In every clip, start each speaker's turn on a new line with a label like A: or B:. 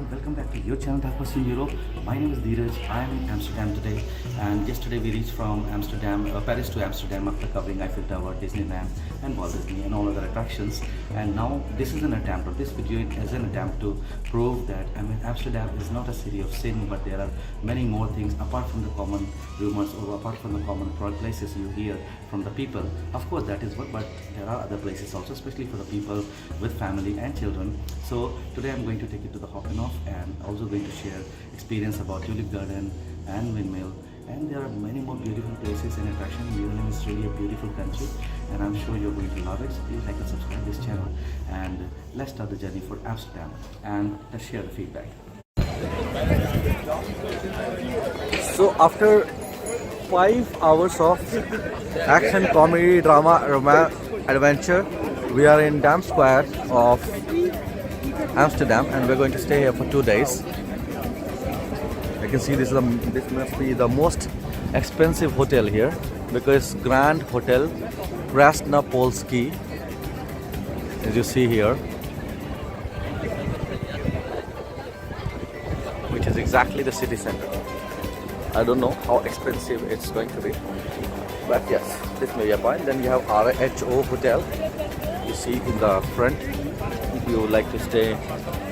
A: everyone, welcome back to your channel that was in Europe. My name is Dheeraj. I am in Amsterdam today, and yesterday we reached from Paris to Amsterdam after covering Eiffel Tower, Disneyland, and Walt Disney, and all other attractions. And now this is an attempt, or this video is an attempt to prove that Amsterdam is not a city of sin, but there are many more things apart from the common rumors or apart from the common places you hear from the people. Of course, that is what, but there are other places also, especially for the people with family and children. So today I'm going to take you to the Keukenhof and also going to share experience about Tulip Garden and windmill. And there are many more beautiful places and attractions. Netherlands is really a beautiful country, and I'm sure you're going to love it. So please like and subscribe this channel, and let's start the journey for Amsterdam and let's share the feedback.
B: So after 5 hours of action, comedy, drama, romance, adventure, we are in Dam Square of Amsterdam, and we're going to stay here for 2 days. You can see this must be the most expensive hotel here because Grand Hotel Krasnopolski, as you see here, which is exactly the city center. I don't know how expensive it's going to be, but yes, this may be a point. Then you have RHO Hotel. You see in the front, if you would like to stay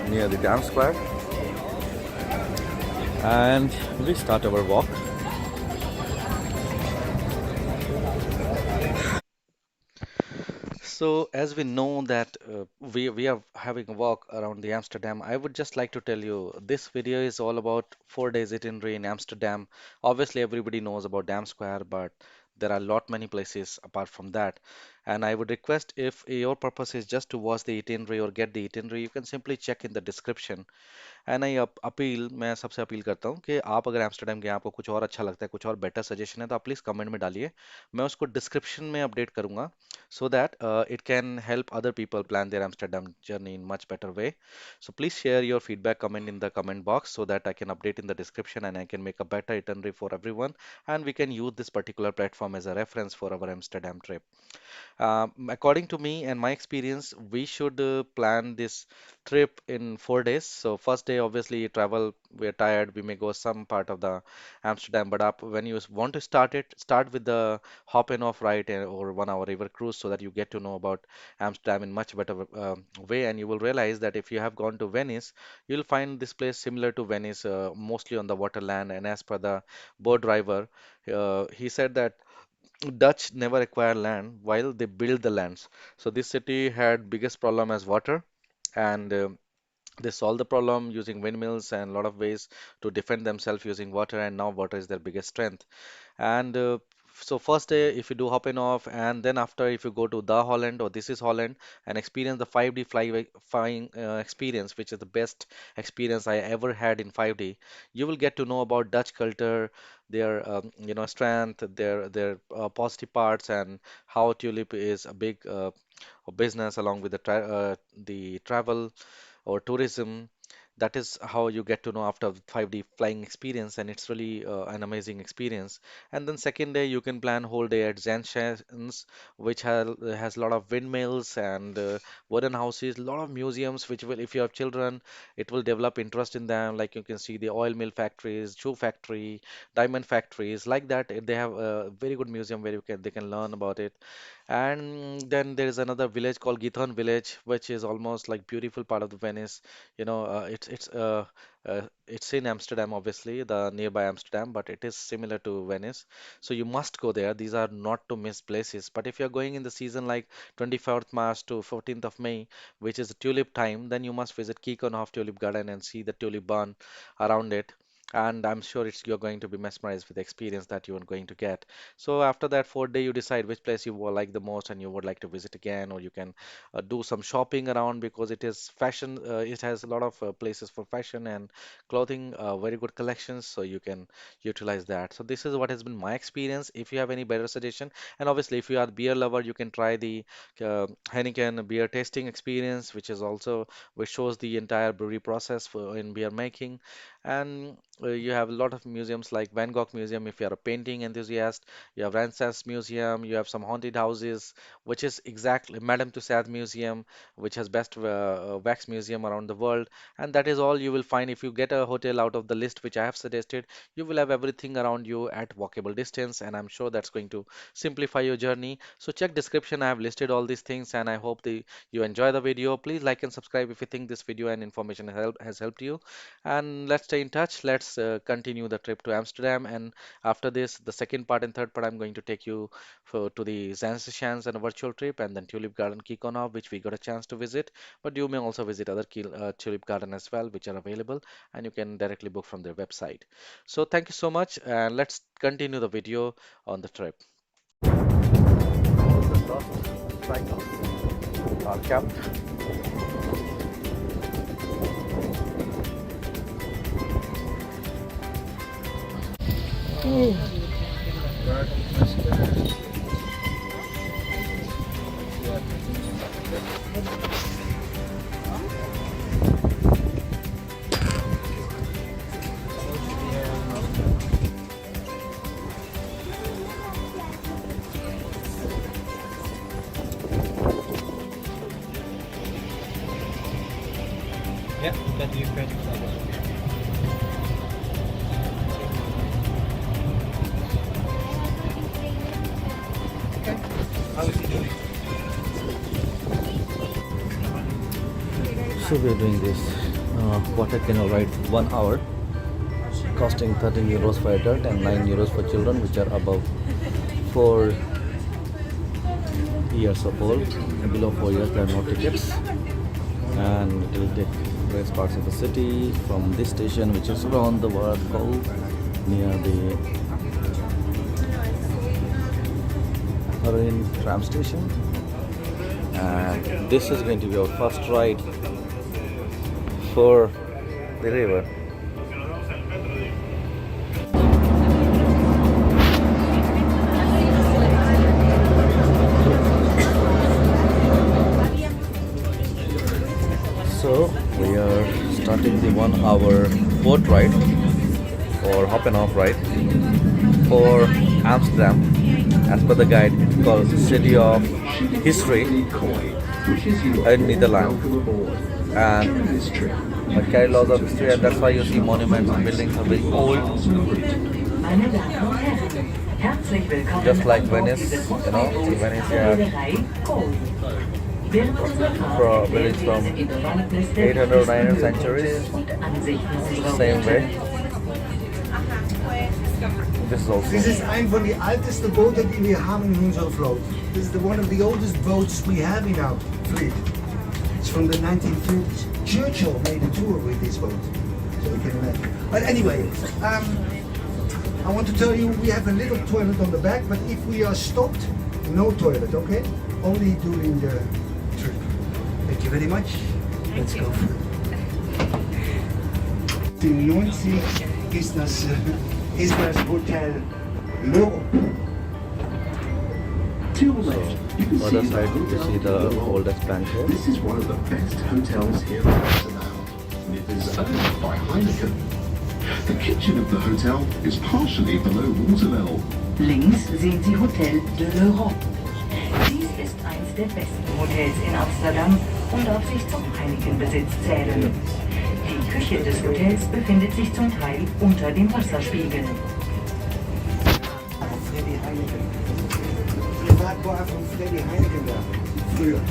B: near the Dam Square. And we start our walk. So as we know that we are having a walk around the Amsterdam, I would just like to tell you this video is all about 4 days itinerary in Amsterdam. Obviously, everybody knows about Dam Square, but there are a lot many places apart from that. And I would request if your purpose is just to watch the itinerary or get the itinerary, you can simply check in the description. And I appeal मैं सबसे appeal करता हूँ कि आप अगर Amsterdam के आपको कुछ और अच्छा लगता है कुछ और बेटर सजेशन है तो आप प्लीज़ कमेंट में डालिए मैं उसको डिस्क्रिप्शन में अपडेट करूँगा so that it can help other people plan their Amsterdam journey in much better way. So please share your feedback comment in the comment box so that I can update in the description and I can make a better itinerary for everyone and we can use this particular platform as a reference for our Amsterdam trip. According to me and my experience, we should plan this trip in 4 days. So first day, obviously, you travel, we're tired, we may go some part of the Amsterdam, but up when you want to start it, start with the hop and off ride or 1 hour river cruise so that you get to know about Amsterdam in much better way. And you will realize that if you have gone to Venice, you'll find this place similar to Venice, mostly on the waterland. And as per the boat driver, he said that Dutch never acquire land while they build the lands. So this city had biggest problem as water, and they solved the problem using windmills and a lot of ways to defend themselves using water. And now water is their biggest strength. And so first day, if you do hopping off, and then after, if you go to the Holland or this is Holland and experience the 5D flying experience, which is the best experience I ever had in 5D, you will get to know about Dutch culture, their strength, their positive parts, and how Tulip is a big business along with the travel or tourism. That is how you get to know after 5D flying experience, and it's really an amazing experience. And then second day, you can plan whole day at Zaanse, which has a lot of windmills and wooden houses, a lot of museums, which will, if you have children, it will develop interest in them. Like you can see the oil mill factories, shoe factory, diamond factories, like that. They have a very good museum where they can learn about it. And then there is another village called Geithorn village, which is almost like beautiful part of the Venice. It's in Amsterdam, obviously, the nearby Amsterdam, but it is similar to Venice. So you must go there. These are not to miss places. But if you're going in the season like 24th March to 14th of May, which is the tulip time, then you must visit Keukenhof Tulip Garden and see the tulip barn around it. And I'm sure you're going to be mesmerized with the experience that you are going to get. So after that 4th day, you decide which place you will like the most and you would like to visit again, or you can do some shopping around because it is fashion. It has a lot of places for fashion and clothing, very good collections, so you can utilize that. So this is what has been my experience. If you have any better suggestion, and obviously if you are a beer lover, you can try the Heineken beer tasting experience, which shows the entire brewery process in beer making. And You have a lot of museums like Van Gogh Museum if you are a painting enthusiast. You have Renaissance Museum. You have some haunted houses, which is exactly Madame Tussauds Museum, which has best wax museum around the world. And that is all you will find if you get a hotel out of the list which I have suggested. You will have everything around you at walkable distance, and I'm sure that's going to simplify your journey. So check description. I have listed all these things, and I hope you enjoy the video. Please like and subscribe if you think this video and information has helped you. And let's stay in touch. Let's continue the trip to Amsterdam. And after this, the second part and third part, I'm going to take you to the Zaanse Schans and a virtual trip, and then Tulip Garden Keukenhof, which we got a chance to visit. But you may also visit other Tulip Garden as well, which are available, and you can directly book from their website. So thank you so much, and let's continue the video on the trip. Our camp.
C: Yeah, that you can. Okay. How is he doing?
A: So we are doing this water canal ride 1 hour, costing 13 euros for adult and 9 euros for children which are above 4 years of old, and below 4 years there are no tickets. And it will take various parts of the city from this station, which is around the world called near the Marine tram station. And this is going to be our first ride for the river. So we are starting the 1 hour boat ride or hop and off ride for Amsterdam. As per the guide, it's called City of History in Netherlands, and it carries lots of history, and that's why you see monuments and buildings are very old, just like Venice. You know, see Venice here. Buildings from 800 900 centuries, same way. This is also.
D: This is een van die oudste boten die we hebben in onze vloot. This is one of the oldest boats we have in our fleet. It's from the 1930s. Churchill made a tour with this boat, so you can imagine. But anyway, I want to tell you we have a little toilet on the back, but if we are stopped, no toilet, okay? Only during the trip. Thank you very much. Let's go. 1990 is das Hotel L'Europe.
E: To your left, you can
A: Other
E: see
A: side, you see the oldest bank here.
E: This is one of the best hotels here in Amsterdam. It is owned by Heineken. The kitchen of the hotel is partially below water level.
F: Links sehen Sie Hotel de l'Europe. Dies ist eins der besten Hotels in Amsterdam und darf sich zum Heineken-Besitz zählen. Die Küche des Hotels befindet sich zum Teil unter dem Wasserspiegel.
D: Freddy Heineken. Privaatbar van Freddy Heineken daar. Vroeger.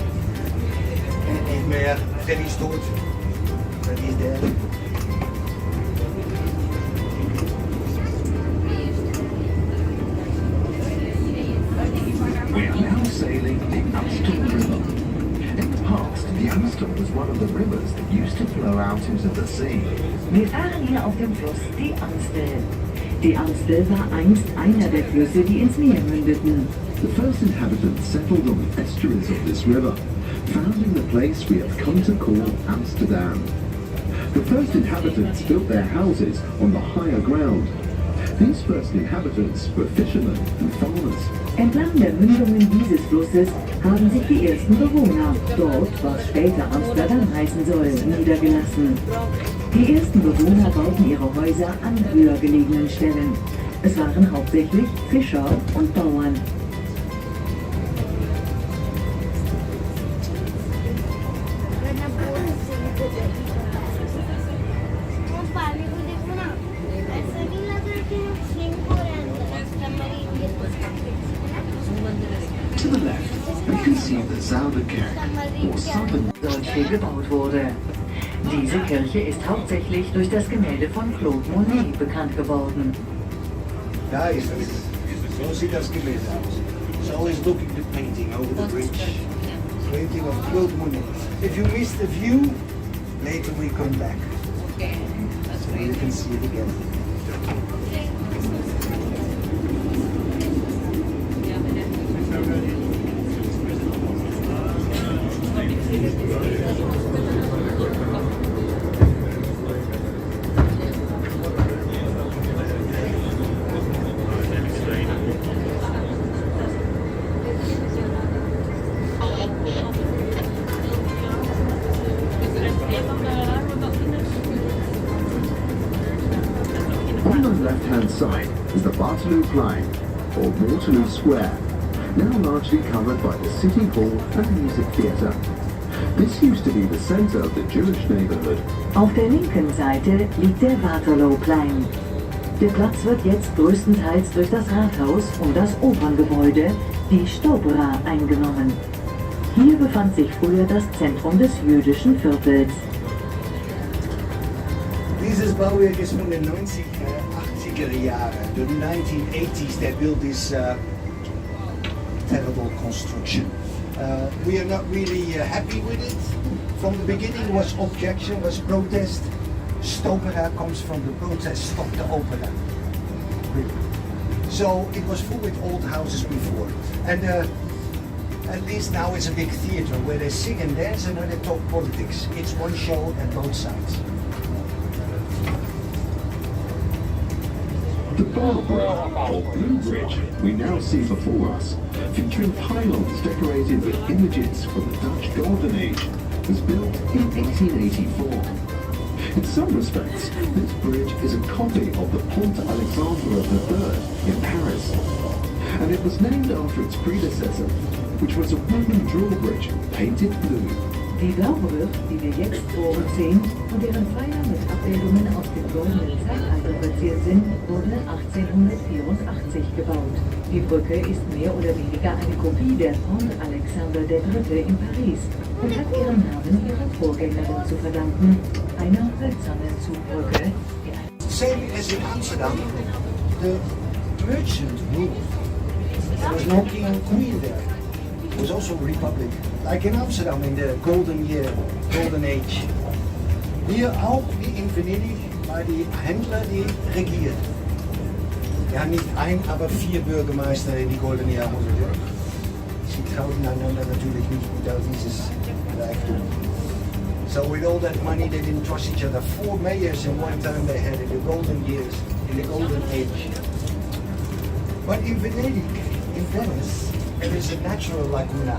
D: En niet meer. Freddy is dood. Freddy is dead.
E: We are now sailing the Amstel River. In the past, the Amstel was one of the rivers that used to flow out into the sea.
F: Wir fahren hier auf dem Fluss die Amstel. Die Amstel war einst einer der Flüsse, die ins Meer mündeten.
E: The first inhabitants settled on the estuaries of this river, founding the place we have come to call Amsterdam. The first inhabitants built their houses on the higher ground. These first inhabitants were fishermen and farmers.
F: Entlang der Mündungen dieses Flusses haben sich die ersten Bewohner, dort was später Amsterdam heißen soll, niedergelassen. Die ersten Bewohner bauten ihre Häuser an höher gelegenen Stellen. Es waren hauptsächlich Fischer und Bauern.
E: To the left, we can see the Zaanse or southern.
F: Dort viel gebaut wurde. Diese Kirche ist hauptsächlich durch das Gemälde von Claude Monet bekannt geworden.
D: Da ist es. So sieht das Gemälde aus. It's always looking the painting over the bridge. Painting of Claude Monet. If you miss the view, later we come back. So you can see it again.
E: On the left-hand side is the Waterlooplein, or Waterloo Square, now largely covered by the City Hall and Music Theatre. This used to be the centre of the Jewish neighbourhood.
F: Auf der linken Seite liegt der Waterlooplein. Der Platz wird jetzt größtenteils durch das Rathaus und das Operngebäude, die Stopera, eingenommen. Hier befand sich früher das Zentrum des jüdischen Viertels.
D: Dieses Bauwerk ist von den 80er Jahren. The 1980s they built this terrible construction. We are not really happy with it. From the beginning was objection, was protest. Stopera comes from the protest, stop the opera. Really. So it was full with old houses before. And at least now it's a big theater where they sing and dance and where they talk politics. It's one show at both sides.
E: The Bar Bridge, or Blue Bridge, we now see before us, featuring pylons decorated with images from the Dutch Golden Age, was built in 1884. In some respects, this bridge is a copy of the Pont Alexandre III in Paris, and it was named after its predecessor, which was a wooden drawbridge painted blue.
F: Die Blaubrücke, die wir jetzt vor uns sehen und deren Pfeiler mit Abbildungen aus dem goldenen Zeitalter verziert sind, wurde 1884 gebaut. Die Brücke ist mehr oder weniger eine Kopie der Pont Alexandre III in Paris und hat ihren Namen ihrer Vorgängerin zu verdanken, einer hölzernen Zugbrücke.
D: Same as in Amsterdam, the merchant ruled. There was no king and queen there. It was also a republic, like in Amsterdam in the golden year, golden age. Hier auch wie in Venedig, war die Händler, die regiert. Ja, nicht ein, aber 4 Bürgermeister in die goldenen Jahrhunderte. Sie trauten einander natürlich nicht mit all dieses Reichtum. So with all that money they didn't trust each other. 4 mayors in one time they had in the golden years, in the golden age. But in Venedig, in Venice, there is a natural laguna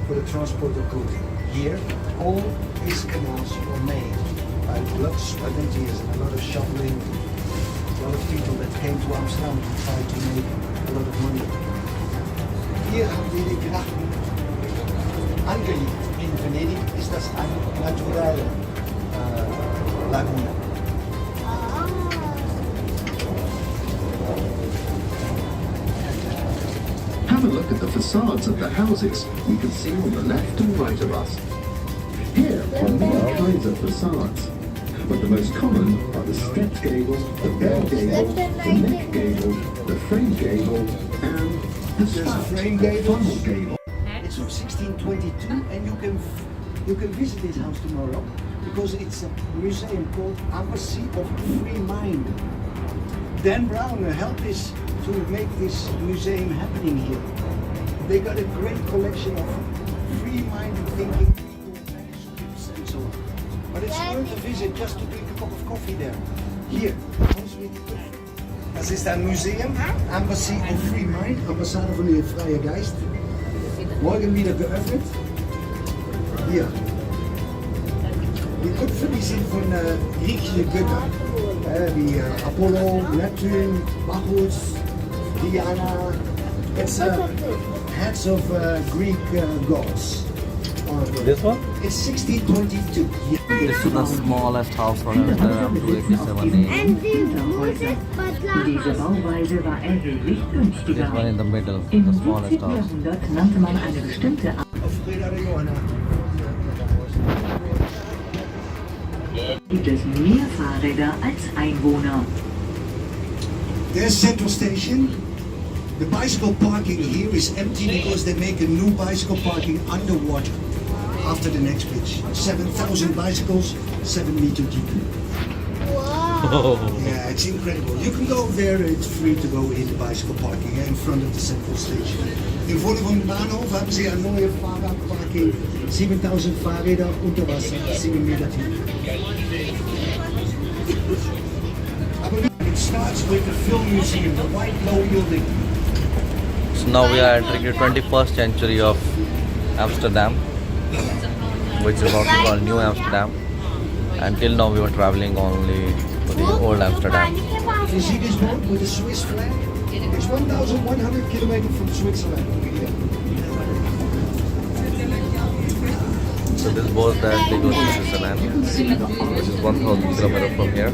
D: for the transport of goods. Here, all these canals were made by blood, sweat and tears and a lot of shoveling, a lot of people that came to Amsterdam to try to make a lot of money. Hier haben wir die Grachten angelegt. In Venedig ist das eine naturelle Laguna.
E: Have a look at the facades of the houses we can see on the left and right of us. Here are many kinds of facades, but the most common are the stepped gable, the bell gable, the neck gable, the frame gable, and the spout,
D: frame
E: or
D: gable.
E: funnel gable.
D: It's from 1622 and you can visit this house tomorrow because it's a museum called Embassy of Free Mind. Dan Brown helped us to make this museum happening here. They got a great collection of free-minded thinking people, manuscripts and so on. But it's worth a visit just to drink a cup of coffee there. Here, Das ist ein Museum, Embassy of Free Mind, Ambassade von der Freie Geist. Morgen wieder geöffnet. Hier. Die Köpfe, die sind von griechischen Göttern. Wie Apollo, Neptun, Bacchus, Diana. It's heads of Greek gods.
A: This one?
D: It's 1622.
A: This is the smallest house on Amsterdam, 287A.
F: Diese Bauweise war erheblich
A: This one
F: günstiger.
A: in the middle,
F: Im
A: the smallest
F: 17.
A: house.
F: Jahrhundert nannte man eine bestimmte Art gibt es mehr Fahrräder als Einwohner.
D: There's Central Station. The bicycle parking here is empty because they make a new bicycle parking underwater after the next bridge. 7,000 bicycles, 7 meter deep. Yeah, it's incredible. You can go there, it's free to go in the bicycle parking in front of the Central Station. In vorne von Bahnhof haben sie eine neue Fahrradparking. 7,000 Fahrräder unter Wasser, 7 Meter tief. It starts with the film museum, the white low building.
A: So now we are entering the 21st century of Amsterdam, which is what we call New Amsterdam. Until now we were traveling only to the old Amsterdam.
D: You see this boat with the Swiss flag? It's 1,100 kilometers from Switzerland over here.
A: So this boat that they go to Switzerland, which is 1,000 kilometers from here.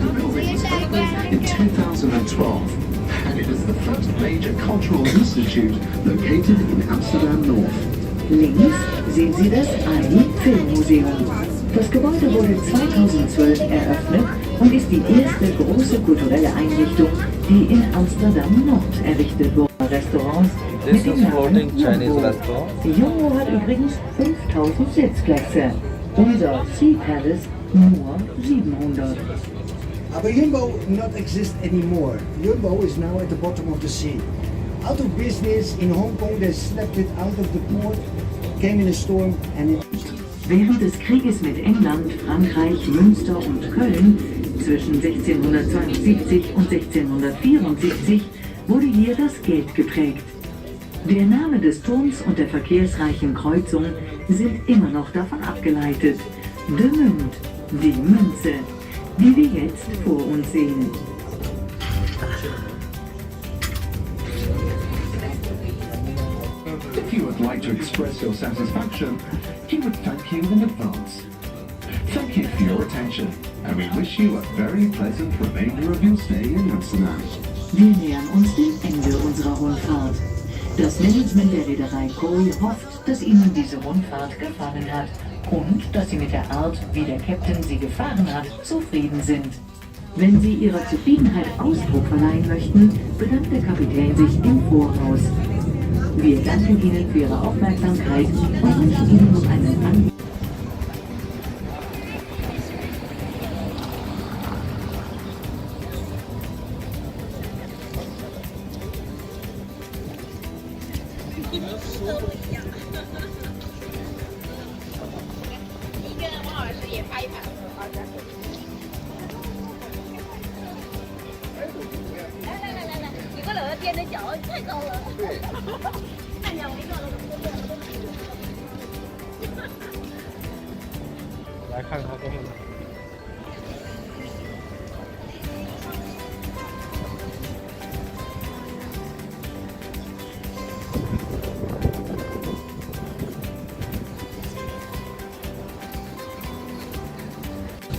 E: In 2012, and it is the first major cultural institute located in Amsterdam North.
F: Links sehen Sie das Filmmuseum. Das Gebäude wurde 2012 eröffnet und ist die erste große kulturelle Einrichtung, die in Amsterdam Nord errichtet wurde. Restaurants
A: This
F: mit dem
A: is floating
F: Namen
A: Chinese
F: Jumbo.
A: restaurant.
F: Jumbo hat übrigens 5000 Sitzplätze. Unser Sea Palace nur 700.
D: But Jumbo not exist anymore. Jumbo is now at the bottom of the sea. Out of business in Hong Kong, they slapped it out of the port, came in a storm and it...
F: Während des Krieges mit England, Frankreich, Münster und Köln zwischen 1672 und 1674 wurde hier das Geld geprägt. Der Name des Turms und der verkehrsreichen Kreuzung sind immer noch davon abgeleitet. De Munt, die Münze, die wir jetzt vor uns sehen.
E: If you would like to express your satisfaction, he would thank you in advance. Thank you for your attention, and we wish you a very pleasant remainder of your stay in Amsterdam.
F: Wir nähern uns dem Ende unserer Rundfahrt. Das Management der Reederei Koi hofft, dass Ihnen diese Rundfahrt gefallen hat und dass Sie mit der Art, wie der Captain sie gefahren hat, zufrieden sind. Wenn Sie Ihrer Zufriedenheit Ausdruck verleihen möchten, bedankt der Kapitän sich im Voraus. Wir danken Ihnen für Ihre Aufmerksamkeit und wünschen Ihnen noch einen angenehmen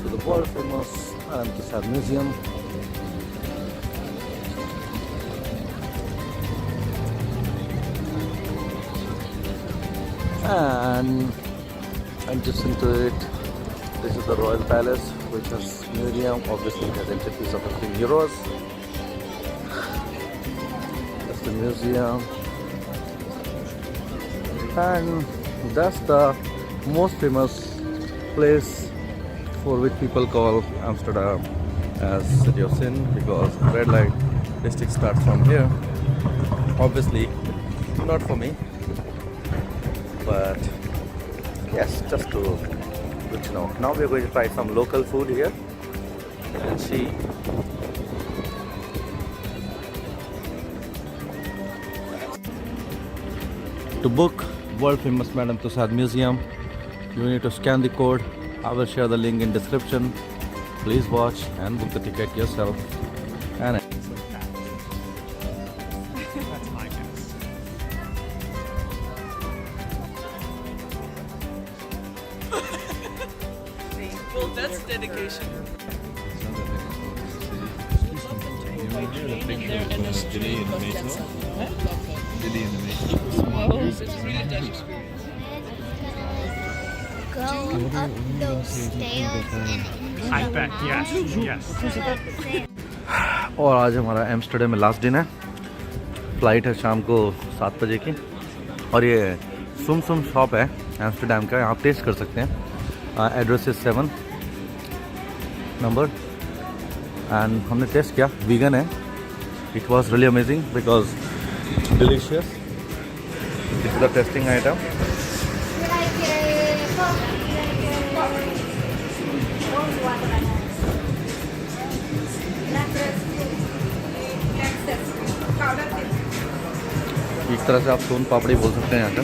A: To the world famous Zaanse museum. And adjacent to it, this is the Royal Palace, which has museum. Obviously, it has entry fees of 15 euros. That's the museum, and that's the most famous place for which people call Amsterdam as City of Sin, because red light district starts from here. Obviously, not for me, but yes, just to let you know. Now we are going to try some local food here. You can see To book world famous Madame Tussauds Museum, you need to scan the code. I will share the link in description. Please watch and book the ticket yourself. And
C: That's my guess.
G: Well, that's dedication. Oh, it's really Dutch experience.
H: Go up those stairs and
C: I bet, yes, yes.
A: और आज हमारा Amsterdam में last दिन है. Flight है शाम को 7 बजे की. और ये सुम शॉप है एम्स्टर्डम का. यहाँ आप टेस्ट कर सकते हैं. Address is 7 number. एंड हमने टेस्ट किया. वीगन है. It was really amazing because delicious. This is the testing item. एक तरह से आप सोन पापड़ी बोल सकते हैं यहाँ का.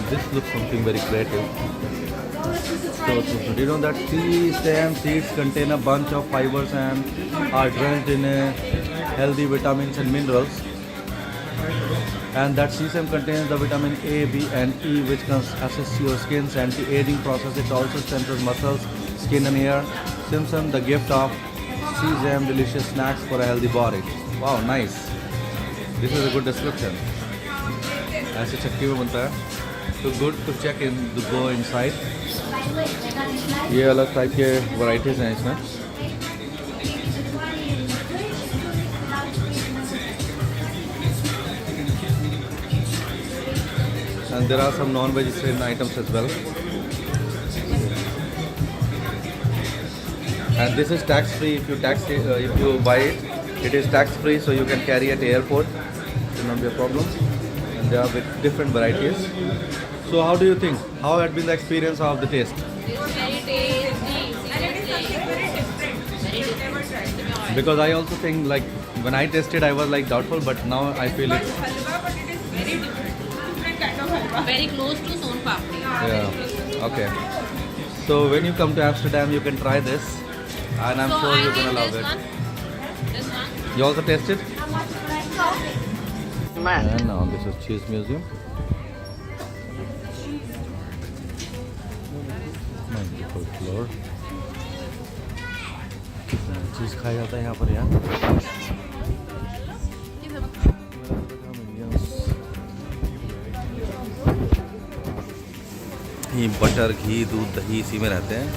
A: This looks something very creative. So, you know that stem seeds contain a bunch of fibers and are drenched in healthy vitamins and minerals. And that sesame contains the vitamin A, B and E which can assist your skin's anti-aging process. It also strengthens muscles, skin and hair. Simpson, the gift of sesame, delicious snacks for a healthy body. Wow, nice. This is a good description. ऐसे चक्की में बनता है. So good to check in, to go inside. ये अलग type के varieties हैं इसमें. And there are some non-vegetarian items as well. And this is tax free. If you buy it, it is tax free, so you can carry at the airport. It will not be a problem. And they are with different varieties. So how do you think? How had been the experience of the taste?
G: It's very tasty.
A: Because I also think like when I tasted I was like doubtful, but now I feel it.
G: Very close to son papdi.
A: Yeah. Okay. So when you come to Amsterdam, you can try this, and I'm sure you're gonna love it.
G: This one.
A: You also taste it? And now this is cheese museum. Beautiful floor. चीज़ खाया जाता है यहाँ पर यार. ये butter, घी, दूध, दही इसी में रहते हैं.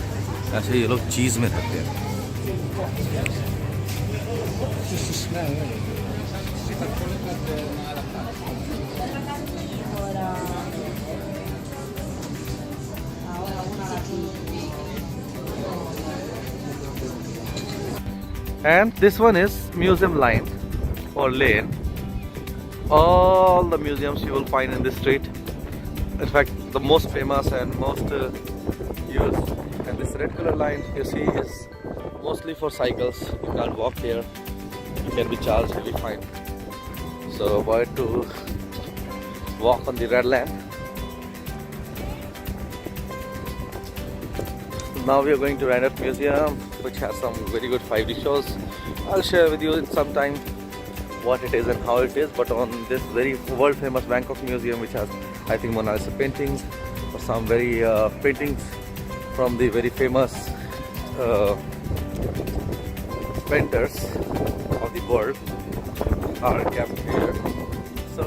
A: ऐसे ये लोग चीज़ में रहते हैं. And this one is museum line or lane. All the museums you will find in this street. In fact, the most famous and most used. And this red color line you see is mostly for cycles. You can't walk here. You can be charged, you'll be fine. So avoid to walk on the red line. Now we are going to Randolph Museum, which has some very good 5D shows. I'll share with you in some time what it is and how it is. But on this very world famous Bangkok Museum, which has I think Mona Lisa paintings or some very paintings from the very famous painters of the world are kept here. So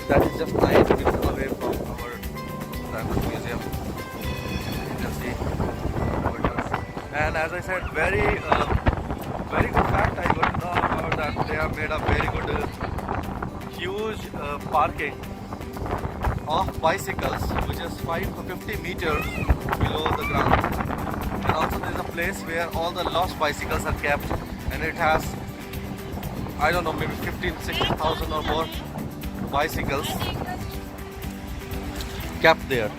A: that is just 9 minutes away from our Randolph Museum. You can see. And as I said, very good fact I got to know about that they have made a very good huge parking of bicycles, which is 50 meters below the ground. And also there is a place where all the lost bicycles are kept, and it has
B: I don't know, maybe 15,000-16,000 or more bicycles kept there.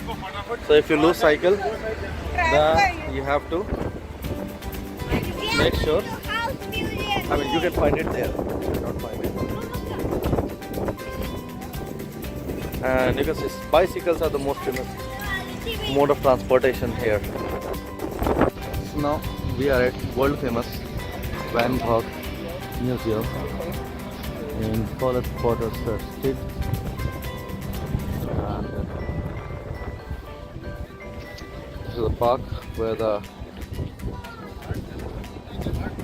B: So if you lose cycle, then you have to make sure. I mean, you can find it there. You cannot find it. And you can see bicycles are the most famous mode of transportation here. So now we are at world famous Van Gogh Museum in College Quarter Street. And this is a park where the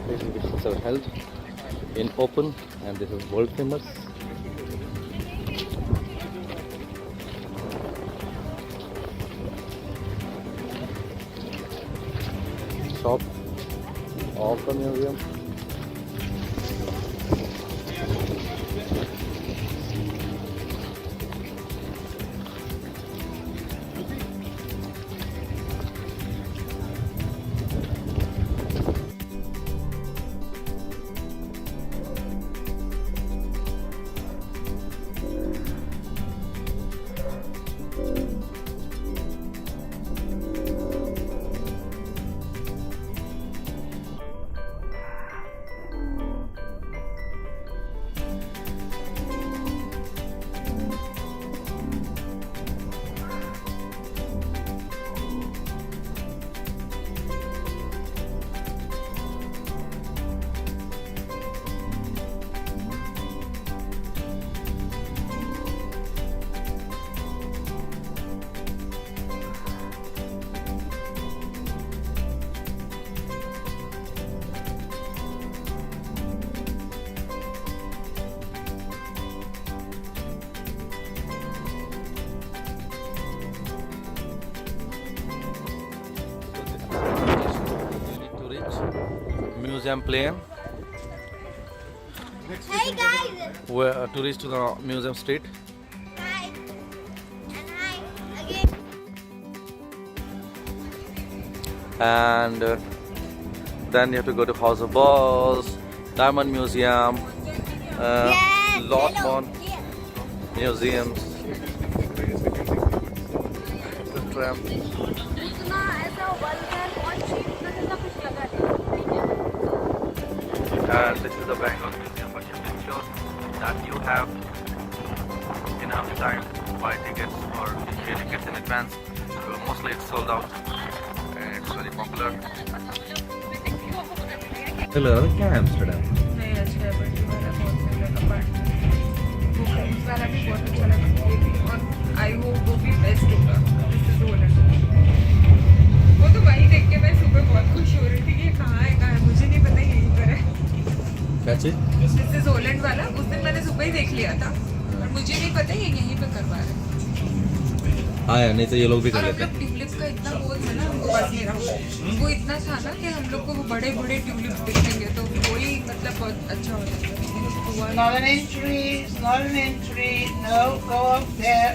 B: exhibitions are held in open, and this is world famous. Shop of the museum. Museum Plain,
H: Hey guys!
B: where to reach to the museum street.
H: Guys! And hi again.
B: And then you have to go to House of Balls, Diamond Museum,
H: Yes,
B: lot
H: hello.
B: more museums. The tram. And this is the Bangkok Museum, but you make sure that you have enough time to buy tickets or pay tickets in advance. So mostly it's sold out and it's very popular. Hello, क्या है Amsterdam?
I: नहीं अच्छा है but वाला बहुत सही लगा part वो फ्रेंड्स वाला भी बहुत अच्छा लगा ये भी और आई होप वो भी बेस्ट होगा दिस इज होलैंड वो तो वही देख के मैं सुबह बहुत खुश हो रही थी कि कहाँ है मुझे नहीं पता यहीं पर है
B: क्या चीज?
I: दिस इज होलैंड वाला उस दिन मैंने सुबह ही देख लिया था और मुझे नहीं पता ये यहीं पे करवा रहे हैं
B: आया नहीं तो ये लोग भी
I: और
B: कर
I: हम
B: लेते
I: लोग
B: हैं।
I: ट्यूलिप्स का इतना वो था ना हमको पास मेरा वो इतना था ना कि हम लोग को वो बड़े बड़े ट्यूलिप्स दिखेंगे तो वही मतलब बहुत अच्छा हो जाता है
J: Not an entry, not an entry. No, go up there.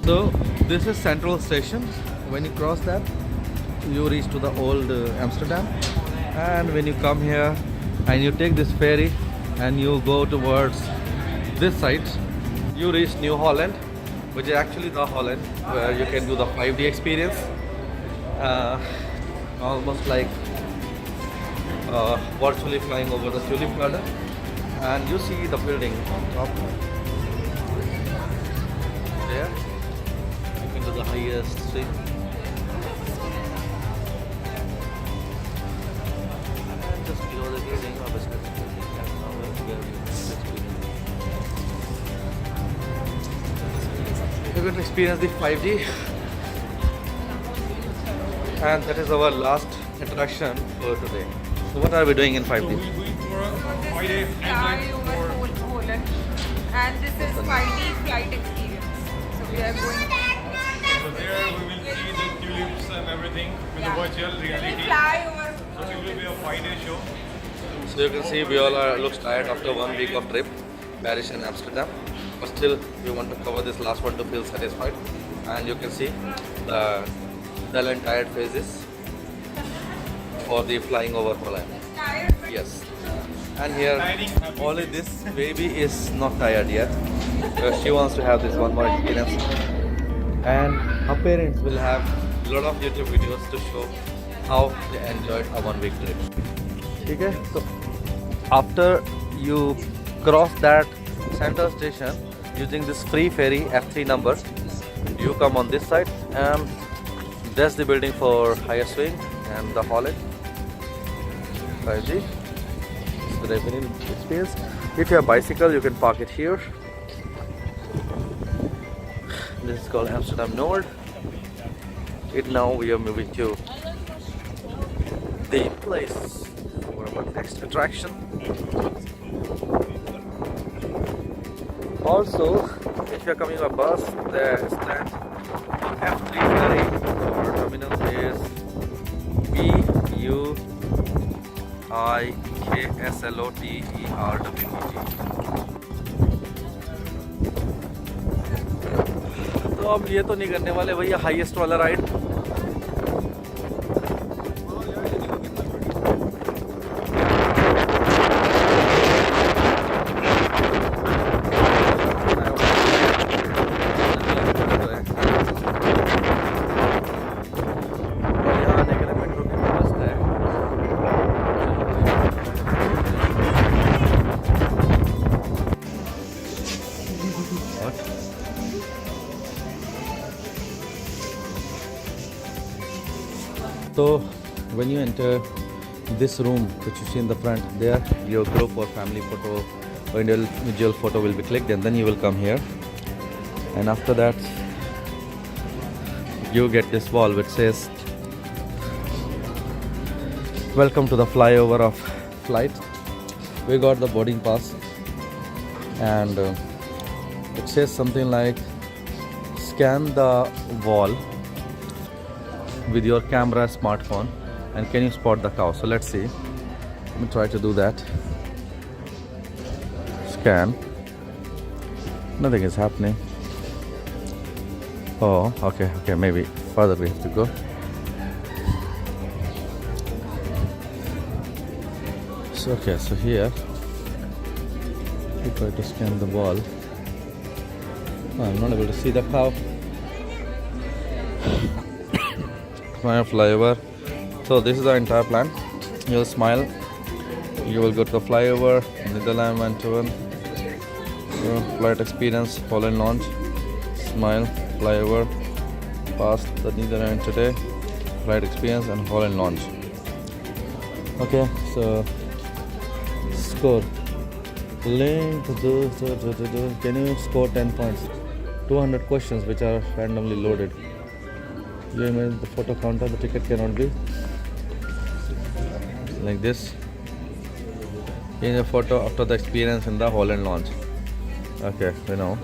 B: So this is Central Station. When you cross that, you reach to the old Amsterdam, and when you come here and you take this ferry and you go towards this side, you reach New Holland, which is actually the Holland where you can do the 5D experience, almost like virtually flying over the Tulip Garden, and you see the building on top there. You can do the highest street. And just below the building, obviously, we're going to experience the 5G, and that is our last introduction for today. So what are we doing in 5D?
I: This is fly over Holland and this is 5D flight experience. So we are going
C: So there we will see the tulips and everything with
I: Yeah.
C: the virtual
I: we
C: reality.
I: fly over.
C: So it will be a 5-day show.
B: So you can see we all are looks tired after 1 week of trip, Paris and Amsterdam. But still we want to cover this last one to feel satisfied. And you can see the dull and tired faces for the flying over Holland. Yes. And here, only this baby is not tired yet. She wants to have this one more experience. And her parents will have a lot of YouTube videos to show how they enjoyed a 1 week trip. Okay, so after you cross that center station using this free ferry F3 number, you come on this side and that's the building for higher swing and the Holland 5G. So they've been in experience. If you have bicycle, you can park it here. This is called Amsterdam Nord. Now we are moving to the place for our next attraction. Also, if you are coming by bus, the stand F3 ferry or terminal is BUIKSLOTERWEG. तो अब ये तो नहीं करने वाले भैया highest वाला ride. So when you enter this room which you see in the front, there your group or family photo or individual photo will be clicked, and then you will come here, and after that you get this wall which says welcome to the flyover of flight. We got the boarding pass, and it says something like scan the wall with your camera smartphone and can you spot the cow. So let's see, let me try to do that. Scan, nothing is happening. Oh, okay, maybe further we have to go. So so here we try to scan the wall. Oh, I'm not able to see the cow. Flyover. So this is the entire plan. You'll smile, you will go to the flyover, Netherlands 121, flight experience, Holland launch, smile, flyover, past the Netherlands today, flight experience and Holland launch. Okay, so score. Link to can you score 10 points? 200 questions which are randomly loaded. You imagine the photo counter, the ticket cannot be like this. In a photo after the experience in the Holland launch. Okay, we know.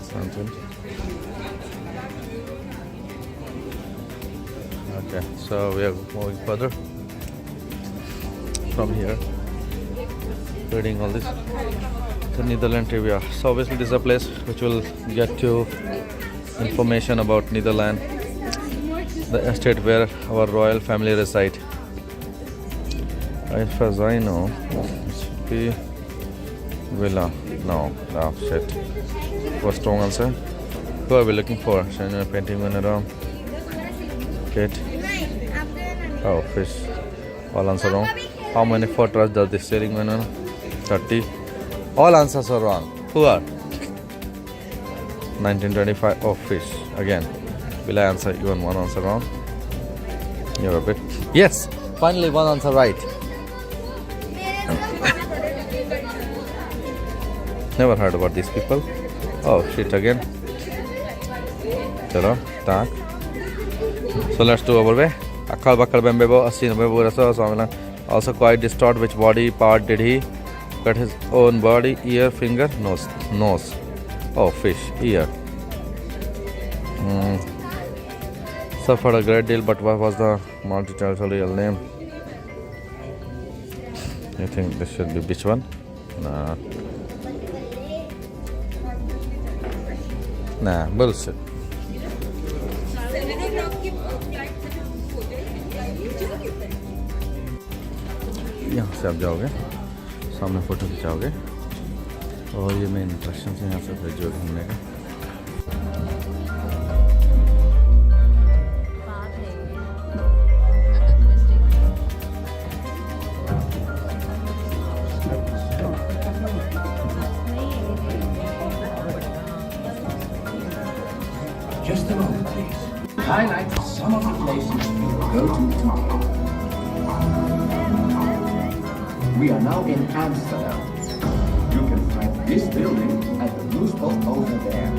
B: Something. Okay, so we are moving further from here. Reading all this. The Netherlands trivia. So obviously this is a place which will get to information about Netherlands, the estate where our royal family reside. As far as I know, it should be villa. No, oh shit. What's wrong answer? Who are we looking for? Shiny painting one around. Kate. Oh, fish. All answer wrong. How many photos does this sailing man on? 30. All answers are wrong. Who are? 1925. Oh, fish. Again. Will I answer even one answer wrong? You're a bit. Yes! Finally, one answer right. Never heard about these people. Oh, shit again. Chalo, tak. So let's do our way. Akal bakal bembebo, asin bebo rasa samila. Also quite distort which body part did he cut his own body, ear, finger, nose. Nose. Oh, fish, ear. Suffered a great deal, but what was the multi-territorial name? You think this should be which one? Nah. Nah, bullshit. यहाँ से आप जाओगे, सामने photo खिंचाओगे और ये main attraction है यहाँ से फिर जो घूमने का।
E: Just a moment, please. Highlight some of the places you go to tomorrow. We are now in Amsterdam. You can find this building at the blue spot over there.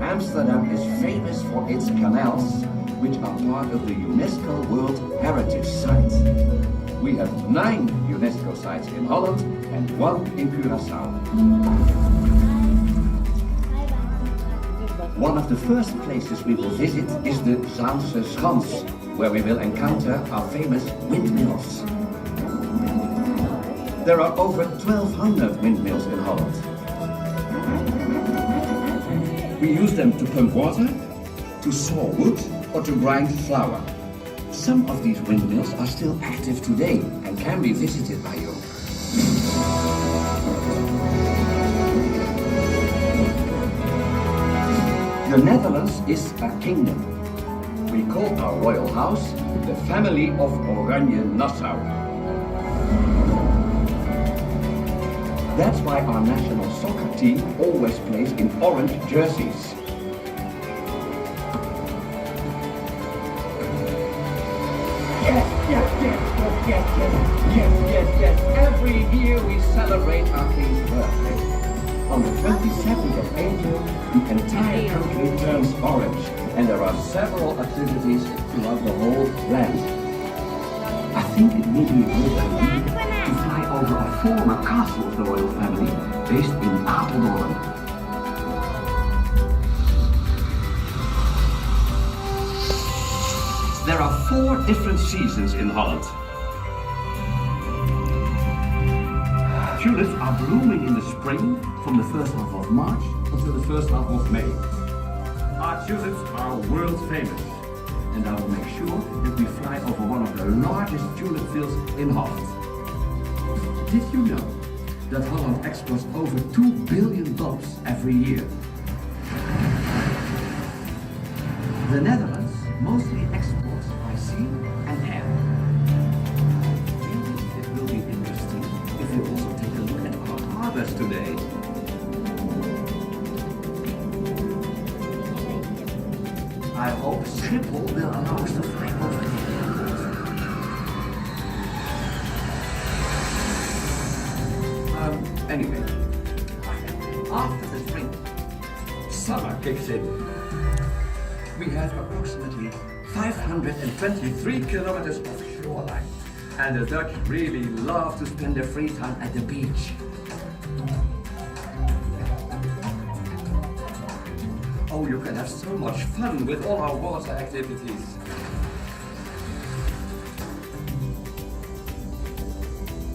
E: Amsterdam is famous for its canals, which are part of the UNESCO World Heritage Site. We have 9 UNESCO sites in Holland and 1 in Curaçao. One of the first places we will visit is the Zaanse Schans, where we will encounter our famous windmills. There are over 1,200 windmills in Holland. We use them to pump water, to saw wood, or to grind flour. Some of these windmills are still active today and can be visited by you. The Netherlands is a kingdom. We call our royal house the family of Oranje Nassau. That's why our national soccer team always plays in orange jerseys. Yes. Every year we celebrate our king's birthday. On the 27th of April, the entire country turns orange, and there are several activities throughout the whole land. I think it may be a good idea to fly over a former castle of the royal family, based in Eindoven. There are 4 different seasons in Holland. Tulips are blooming in the spring from the first half of March until the first half of May. Our tulips are world famous, and I will make sure that we fly over one of the largest tulip fields in Holland. Did you know that Holland exports over $2 billion every year? The Netherlands mostly exports by sea and air. It will be interesting if you also take a look at our harbors today. I hope Schiphol will allow us to fly over the airport. Anyway, after the spring, summer kicks in. We have approximately 523 kilometers of shoreline, and the Dutch really love to spend their free time at the beach. Oh, you can have so much fun with all our water activities.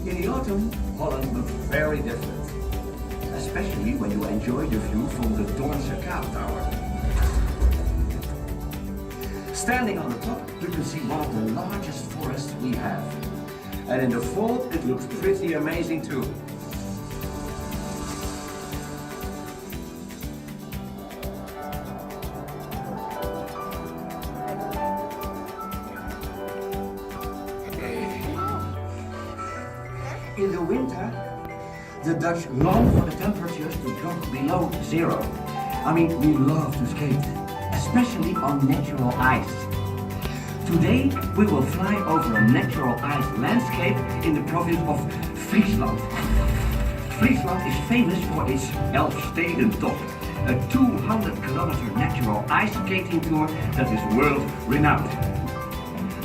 E: In the autumn, Holland looks very different, especially when you enjoy the view from the Zaanse Tower. Standing on the top, you can see one of the largest forests we have. And in the fall, it looks pretty amazing too. In the winter, the Dutch long for the temperatures to drop below 0. I mean, we love to skate, especially on natural ice. Today, we will fly over a natural ice landscape in the province of Friesland. Friesland is famous for its Elfstedentocht, a 200-kilometer natural ice skating tour that is world renowned.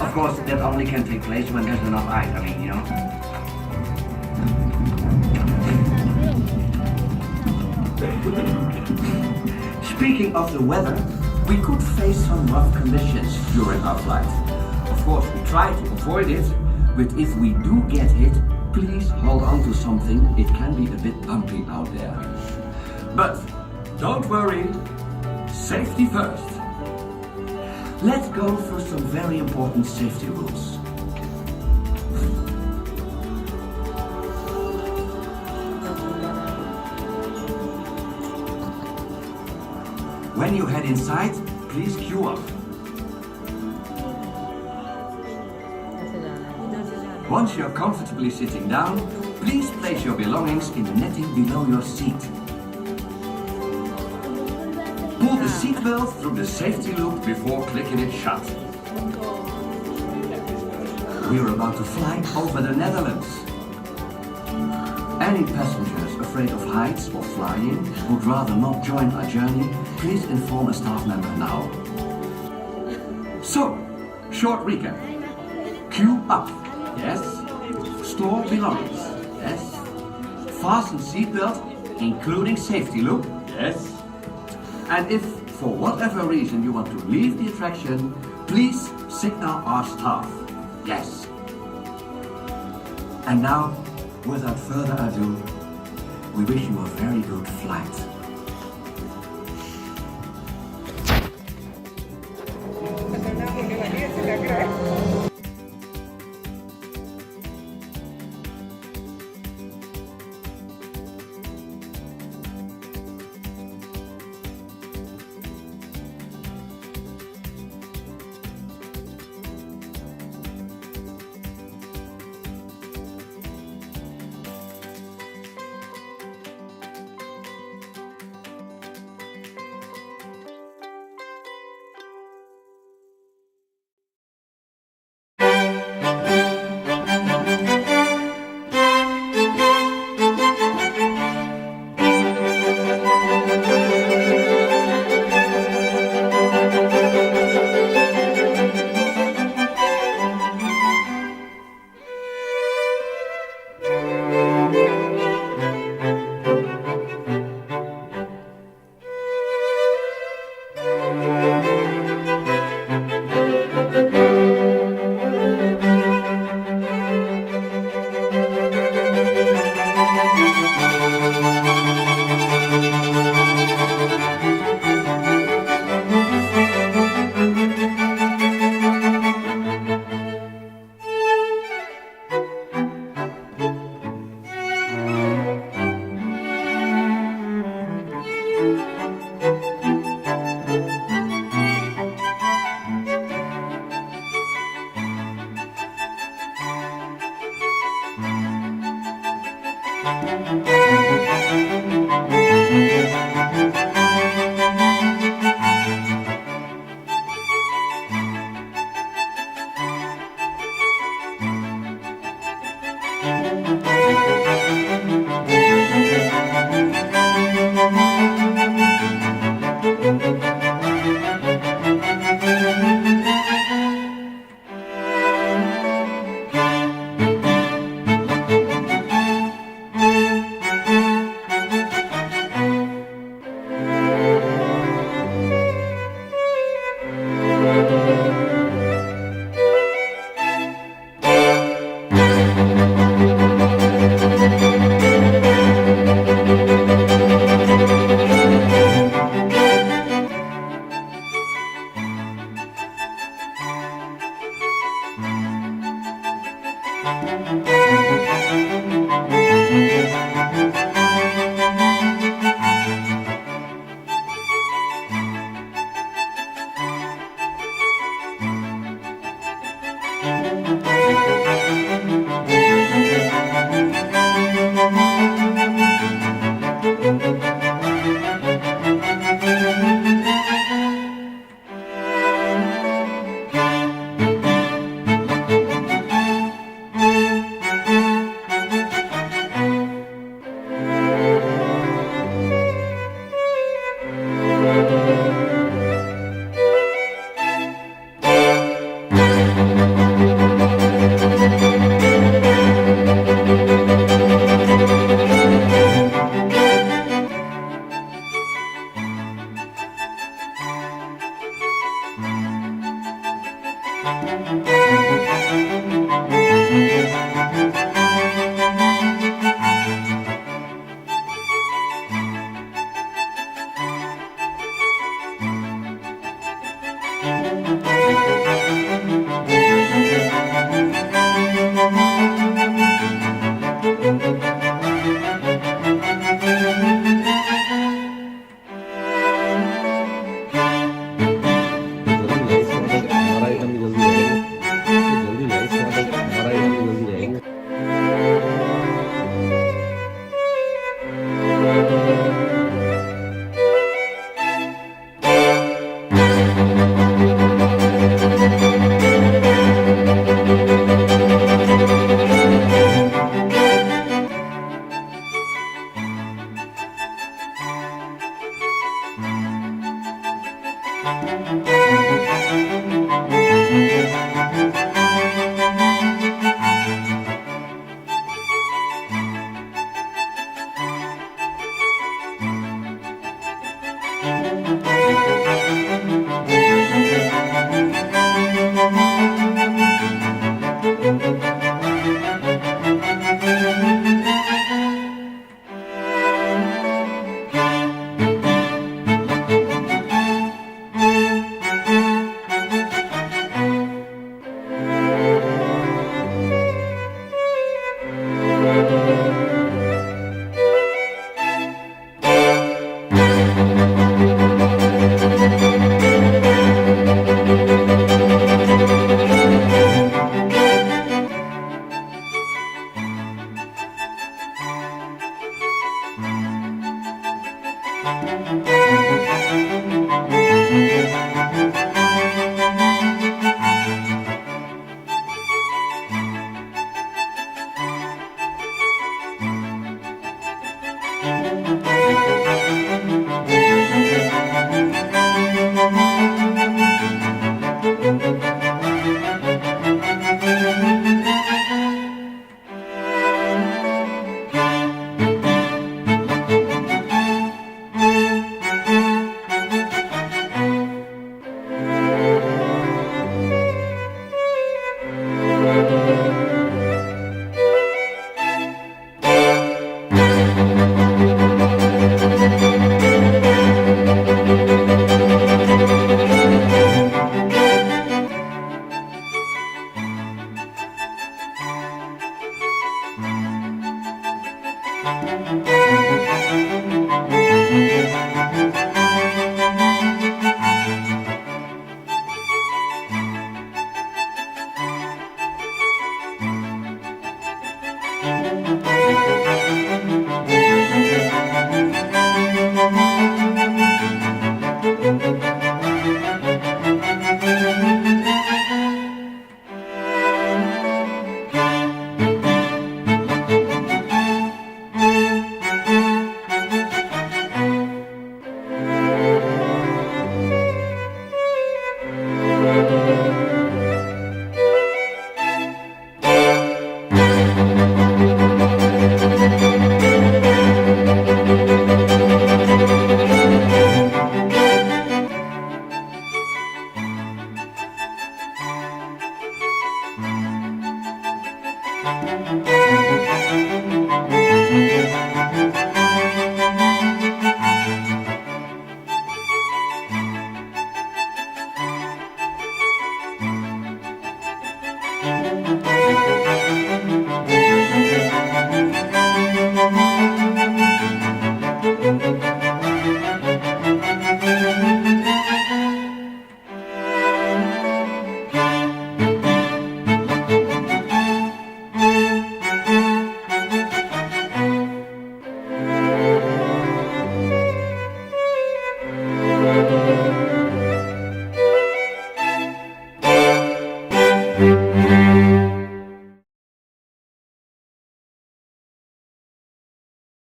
E: Of course, that only can take place when there's enough ice, I mean, you know. Speaking of the weather, we could face some rough conditions during our flight. Of course, we try to avoid it, but if we do get hit, please hold on to something. It can be a bit bumpy out there. But don't worry, safety first. Let's go through some very important safety rules.
K: When you head inside, please queue up. Once you're comfortably sitting down, please place your belongings in the netting below your seat. Pull the seatbelt through the safety loop before clicking it shut. We're about to fly over the Netherlands. Any passengers afraid of heights or flying who'd rather not join our journey, please inform a staff member now. So, short recap. Queue up. Yes. Store belongings. Yes. Fasten seatbelt, including safety loop. Yes. And if, for whatever reason, you want to leave the attraction, please signal our staff. Yes. And now, without further ado, we wish you a very good flight.